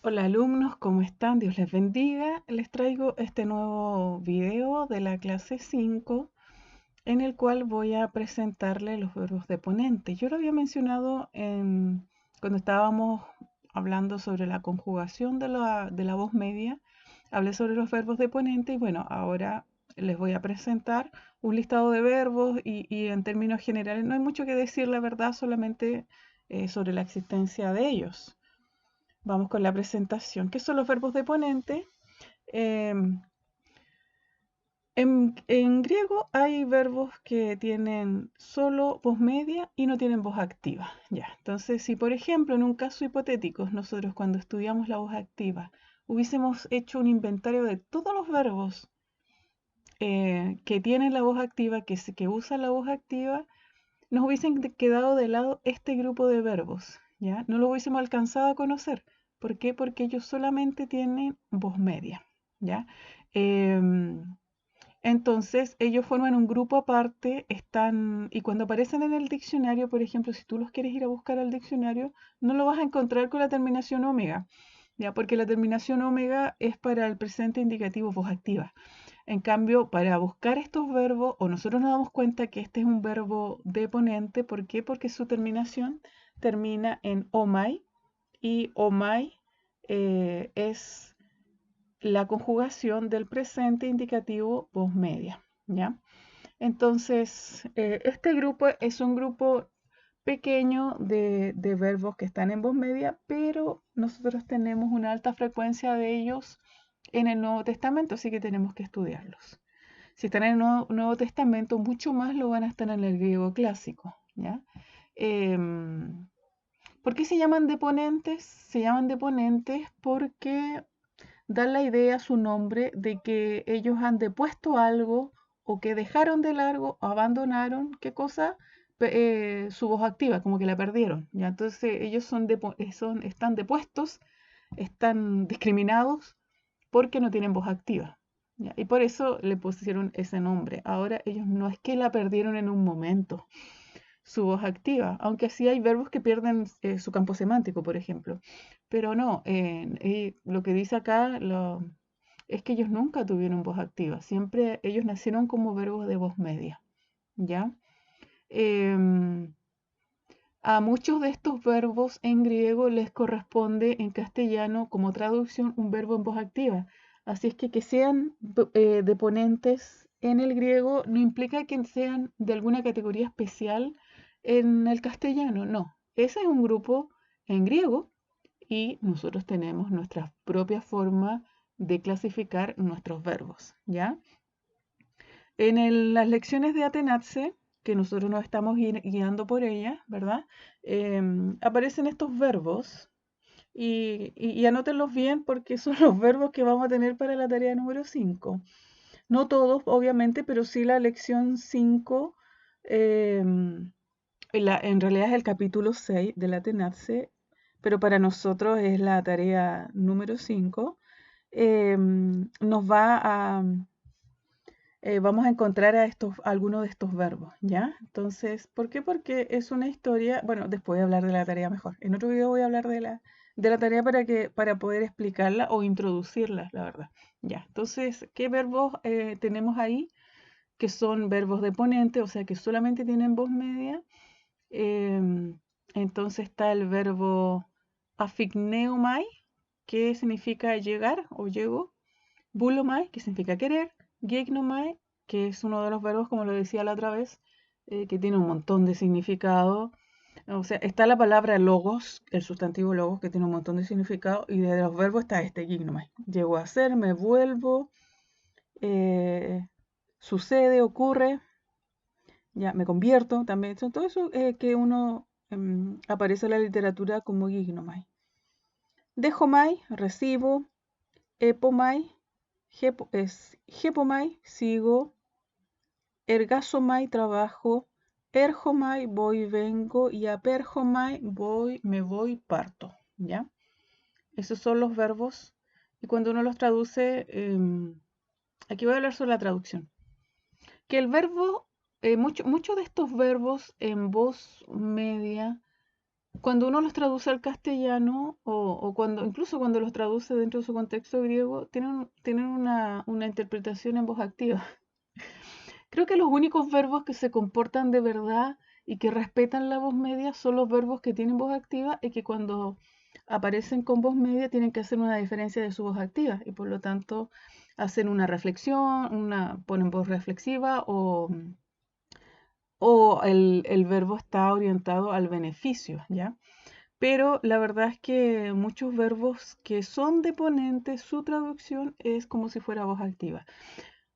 Hola alumnos, ¿cómo están? Dios les bendiga. Les traigo este nuevo video de la clase 5 en el cual voy a presentarle los verbos de ponente. Yo lo había mencionado cuando estábamos hablando sobre la conjugación de la voz media. Hablé sobre los verbos de ponente y bueno, ahora les voy a presentar un listado de verbos y en términos generales no hay mucho que decir, la verdad, solamente sobre la existencia de ellos. Vamos con la presentación. ¿Qué son los verbos de ponente? Em, en griego hay verbos que tienen solo voz media y no tienen voz activa. Ya. Entonces, si por ejemplo en un caso hipotético, nosotros cuando estudiamos la voz activa hubiésemos hecho un inventario de todos los verbos que tienen la voz activa, que usan la voz activa, nos hubiesen quedado de lado este grupo de verbos, ¿ya? No lo hubiésemos alcanzado a conocer. ¿Por qué? Porque ellos solamente tienen voz media, ¿ya? Em, entonces, ellos forman un grupo aparte, y cuando aparecen en el diccionario, por ejemplo, si tú los quieres ir a buscar al diccionario, no lo vas a encontrar con la terminación omega, ¿ya? Porque la terminación omega es para el presente indicativo voz activa. En cambio, para buscar estos verbos, o nosotros nos damos cuenta que este es un verbo deponente, ¿por qué? Porque su terminación termina en omai, y omai es la conjugación del presente indicativo voz media, ¿ya? Entonces, este grupo es un grupo pequeño de verbos que están en voz media, pero nosotros tenemos una alta frecuencia de ellos en el Nuevo Testamento, así que tenemos que estudiarlos. Si están en el Nuevo Testamento, mucho más lo van a estar en el griego clásico, ¿ya? Em, ¿Por qué se llaman deponentes? Se llaman deponentes porque dan la idea, su nombre, de que ellos han depuesto algo o que dejaron de largo o abandonaron, ¿qué cosa? Su voz activa, como que la perdieron, ¿ya? Entonces ellos están depuestos, están discriminados porque no tienen voz activa, ¿ya? Y por eso le pusieron ese nombre. Ahora ellos no es que la perdieron en un momento, su voz activa, aunque sí hay verbos que pierden su campo semántico, por ejemplo. Pero no, lo que dice acá es que ellos nunca tuvieron voz activa, siempre ellos nacieron como verbos de voz media, ¿ya? Em, a muchos de estos verbos en griego les corresponde en castellano como traducción un verbo en voz activa. Así es que sean deponentes en el griego no implica que sean de alguna categoría especial en el castellano, no. Ese es un grupo en griego y nosotros tenemos nuestra propia forma de clasificar nuestros verbos, ¿ya? Las lecciones de Atenatse, que nosotros nos estamos guiando por ellas, ¿verdad? Aparecen estos verbos y anótenlos bien porque son los verbos que vamos a tener para la tarea número 5. No todos, obviamente, pero sí la lección 5, en realidad es el capítulo 6 de la Atenatse, pero para nosotros es la tarea número 5. Nos va a vamos a encontrar algunos de estos verbos, ¿ya? Entonces, ¿por qué? Porque es una historia, bueno, después voy a hablar de la tarea mejor. En otro video voy a hablar de la tarea para poder explicarla o introducirla, la verdad. Ya, entonces, ¿qué verbos tenemos ahí? Que son verbos de ponente, o sea, que solamente tienen voz media. Em, entonces está el verbo aphigneomai, que significa llegar o llego. Bulomai, que significa querer, Geignomai, que es uno de los verbos, como lo decía la otra vez, que tiene un montón de significado. O sea, está la palabra logos, el sustantivo logos, que tiene un montón de significado, y de los verbos está este, Geignomai. Llego a ser, me vuelvo, eh, sucede, ocurre, ya me convierto también. Son todo eso que uno aparece en la literatura como Geignomai. Dejomai, recibo, epomai, Hepomai, sigo, ergasomai, trabajo, erjomai, voy, vengo, y aperjomai, me voy, parto, ¿ya? Esos son los verbos, y cuando uno los traduce, aquí voy a hablar sobre la traducción, que el verbo, muchos de estos verbos en voz media cuando uno los traduce al castellano o cuando, incluso cuando los traduce dentro de su contexto griego, tienen una interpretación en voz activa. Creo que los únicos verbos que se comportan de verdad y que respetan la voz media son los verbos que tienen voz activa y que cuando aparecen con voz media tienen que hacer una diferencia de su voz activa y por lo tanto hacen una reflexión, ponen voz reflexiva o el verbo está orientado al beneficio, ¿ya? Pero la verdad es que muchos verbos que son deponentes, su traducción es como si fuera voz activa.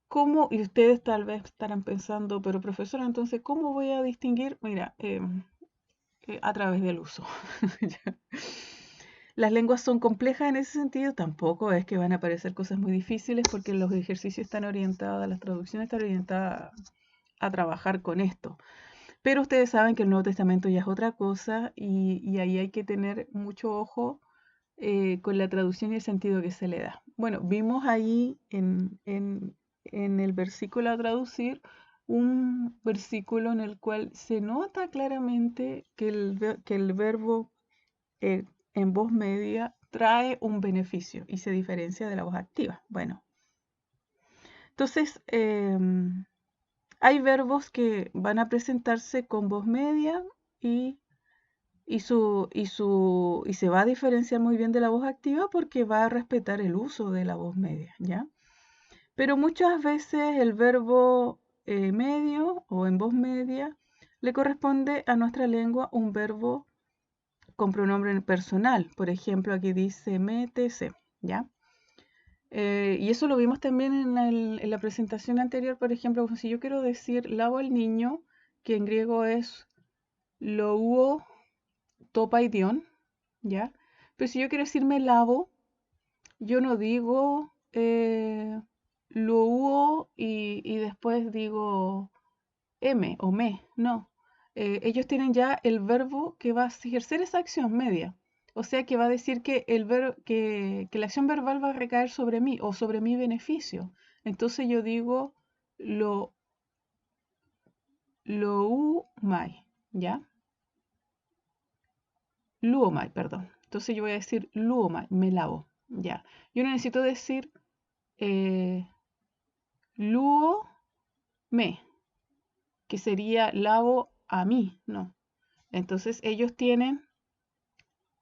¿Cómo? Y ustedes tal vez estarán pensando, pero profesora, entonces, ¿cómo voy a distinguir? Mira, a través del uso. ¿Ya? Las lenguas son complejas en ese sentido, tampoco es que van a aparecer cosas muy difíciles porque los ejercicios están orientados, las traducciones están orientadas a trabajar con esto. Pero ustedes saben que el Nuevo Testamento ya es otra cosa y ahí hay que tener mucho ojo con la traducción y el sentido que se le da. Bueno, vimos ahí en el versículo a traducir un versículo en el cual se nota claramente que que el verbo eh, en voz media trae un beneficio y se diferencia de la voz activa. Bueno, entonces hay verbos que van a presentarse con voz media y y se va a diferenciar muy bien de la voz activa porque va a respetar el uso de la voz media, ¿ya? Pero muchas veces el verbo medio o en voz media le corresponde a nuestra lengua un verbo con pronombre personal. Por ejemplo, aquí dice métese, ¿ya? Y eso lo vimos también en la presentación anterior. Por ejemplo, si yo quiero decir lavo al niño, que en griego es louo topaidion, ¿ya? Pero si yo quiero decir me lavo, yo no digo lo hubo y después digo m o me, no. Ellos tienen ya el verbo que va a ejercer esa acción media. O sea que va a decir que, que la acción verbal va a recaer sobre mí o sobre mi beneficio. Entonces yo digo lo, lo mai, ¿ya? Luomai, perdón. Entonces yo voy a decir luomai, me lavo, ¿ya? Yo no necesito decir eh, luo me, que sería lavo a mí, no. Entonces ellos tienen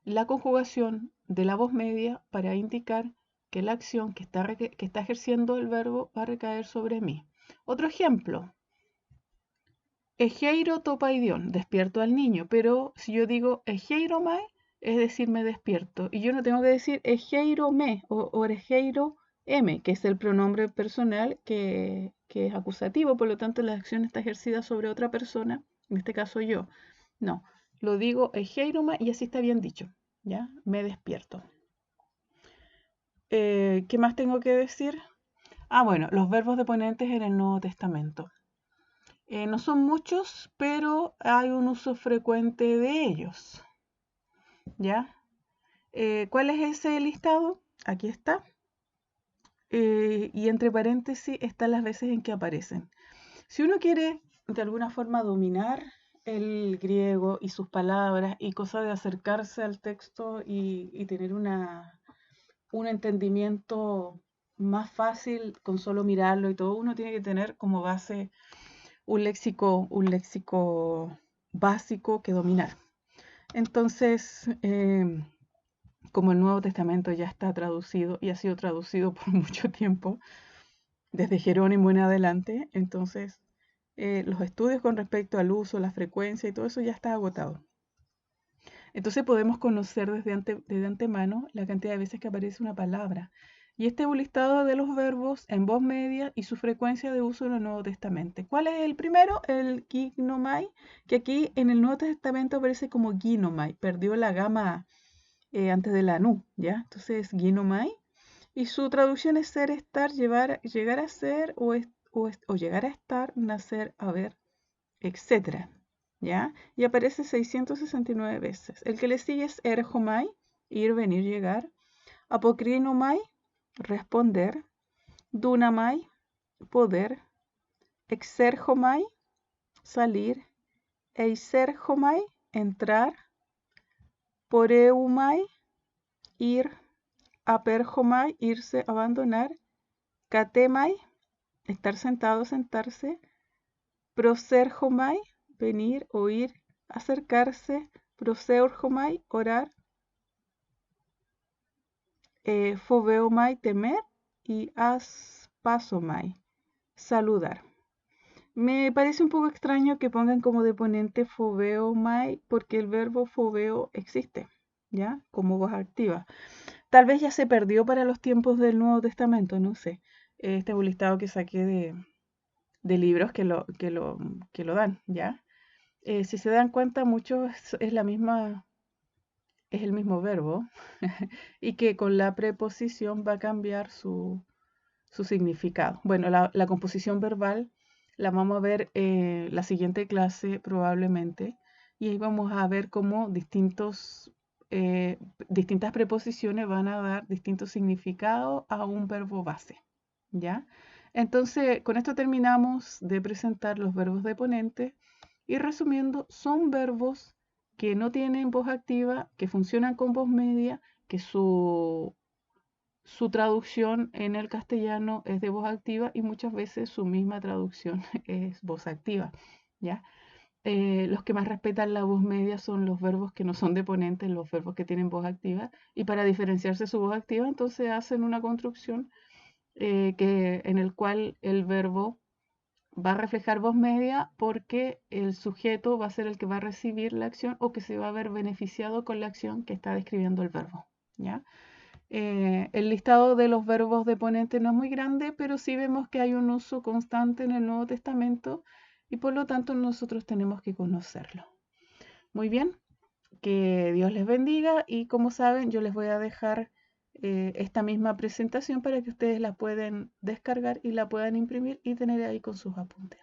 la conjugación de la voz media para indicar que la acción que está ejerciendo el verbo va a recaer sobre mí. Otro ejemplo, ejeiro topaidion, despierto al niño, pero si yo digo ejeiro mai, es decir, me despierto. Y yo no tengo que decir ejeiro me o ejeiro m, que es el pronombre personal que es acusativo, por lo tanto la acción está ejercida sobre otra persona, en este caso yo. No, lo digo ejeiro mai y así está bien dicho, ¿ya? Me despierto. ¿Qué más tengo que decir? Ah, bueno, los verbos deponentes en el Nuevo Testamento. No son muchos, pero hay un uso frecuente de ellos. ¿Ya? ¿Cuál es ese listado? Aquí está. Y entre paréntesis están las veces en que aparecen. Si uno quiere de alguna forma dominar el griego y sus palabras y cosa de acercarse al texto y tener un entendimiento más fácil con solo mirarlo y todo, uno tiene que tener como base un léxico básico que dominar. Entonces, como el Nuevo Testamento ya está traducido y ha sido traducido por mucho tiempo, desde Jerónimo en adelante, entonces los estudios con respecto al uso, la frecuencia y todo eso ya está agotado. Entonces podemos conocer desde antemano la cantidad de veces que aparece una palabra. Y este es un listado de los verbos en voz media y su frecuencia de uso en el Nuevo Testamento. ¿Cuál es el primero? El ginomai, que aquí en el Nuevo Testamento aparece como ginomai. Perdió la gama antes de la nu, ¿ya? Entonces es ginomai. Y su traducción es ser, estar, llegar a ser o llegar a estar, nacer, haber, etcétera, ¿ya? Y aparece 669 veces. El que le sigue es erjomai, ir, venir, llegar. Apokrinomai, responder. Dunamai, poder. Exerjomai, salir. Eiserjomai, entrar. Poreumai, ir, aperjomai, irse, abandonar, katemai, estar sentado, sentarse, proserjomai, venir, oír, acercarse, proseurjomai, orar, foveomai, temer, y aspasomai, saludar. Me parece un poco extraño que pongan como deponente foveomai porque el verbo foveo existe, ¿ya? Como voz activa. Tal vez ya se perdió para los tiempos del Nuevo Testamento, no sé. Este es un listado que saqué de libros que lo dan, ¿ya? Si se dan cuenta, muchos es la misma, es el mismo verbo y que con la preposición va a cambiar su significado. Bueno, la composición verbal la vamos a ver en la siguiente clase probablemente y ahí vamos a ver cómo distintas preposiciones van a dar distintos significados a un verbo base, ¿ya? Entonces, con esto terminamos de presentar los verbos deponentes y resumiendo, son verbos que no tienen voz activa, que funcionan con voz media, que su traducción en el castellano es de voz activa y muchas veces su misma traducción es voz activa, ¿ya? Los que más respetan la voz media son los verbos que no son deponentes, los verbos que tienen voz activa, y para diferenciarse su voz activa, entonces hacen una construcción en el cual el verbo va a reflejar voz media porque el sujeto va a ser el que va a recibir la acción o que se va a ver beneficiado con la acción que está describiendo el verbo, ¿ya? El listado de los verbos deponentes no es muy grande, pero sí vemos que hay un uso constante en el Nuevo Testamento y por lo tanto nosotros tenemos que conocerlo. Muy bien, que Dios les bendiga y como saben yo les voy a dejar esta misma presentación para que ustedes la pueden descargar y la puedan imprimir y tener ahí con sus apuntes.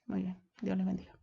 Muy bien, Dios les bendiga.